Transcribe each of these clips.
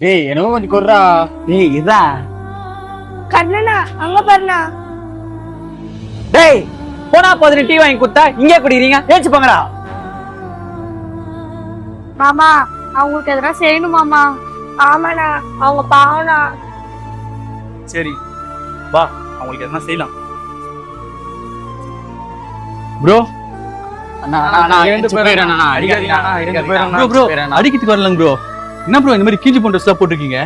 டேய் என்னவோ கொஞ்சம் குர்ரா. டேய் இதா கண்ணனா அங்க பாருண்ணா. டேய் போனா போதுன்னு டீ வாங்கி கொடுத்தா இங்கே குடிக்கிறீங்க, ஏச்சு போங்கடா. மாமா அவங்களுக்கு எதனா செய்யணும் மாமா. ஆமாண்ணா அவங்க பாவனா. சரி வா, அவங்களுக்கு எதனா செய்யலாம். ப்ரோ அடிக்கிறதுக்கு வரலங்க ப்ரோ. என்ன ப்ரோ இந்த மாதிரி கீஞ்சி போன ட்ரெஸ் போட்டிருக்கீங்க?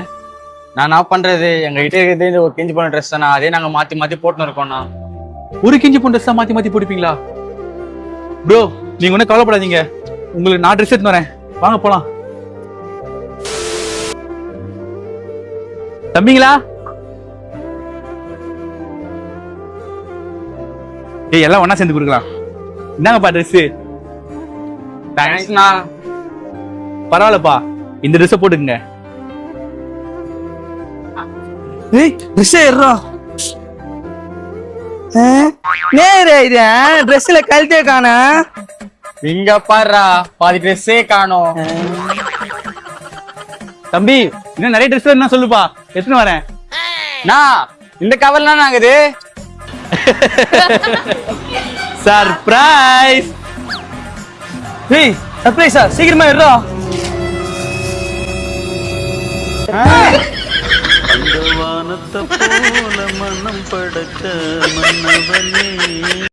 நான் என்ன பண்றது, எங்க கிட்ட இருக்கிறது இந்த ஒரு கிஞ்சி போன ட்ரெஸ் தானே, அதே நாங்க மாத்தி மாத்தி போட்டுன்னு இருக்கோம்ண்ணா. ஒரு கிஞ்சி போன ட்ரெஸ் மாத்தி மாத்தி போட்டுப்பீங்களா ப்ரோ? நீங்க ஒன்னும் கவலைப்படாதீங்க, உங்களுக்கு நான் ட்ரெஸ் எடுத்து வரேன், வாங்க போலாம். தம்பிங்களா, ஏய் எல்லாம் ஒண்ணா சேர்ந்து கொடுக்கலாம். என்னங்கப்பா ட்ரெஸ்? தேங்க்ஸ்ண்ணா. பரவாயில்லப்பா, இந்த ட்ரெஸ் போட்டுக்குங்க. ஏய் ட்ரெஸ் ஏறா நேரே இது ட்ரெஸ்ல கழட்டே காணா. இங்க பாருடா, பாதி ட்ரெஸ்ஸே காணோம். தம்பி இன்னும் நிறைய ட்ரெஸ் என்ன சொல்லுப்பா, எத்தனை வரேன். நான் இந்த கவல்னா நாங்குது. சர்ப்ரைஸ். ஏய் சர்ப்ரைஸா, சீக்கிரமா ஏறா. அந்த வானத்தை போல மனம் படைச்ச மன்னவனே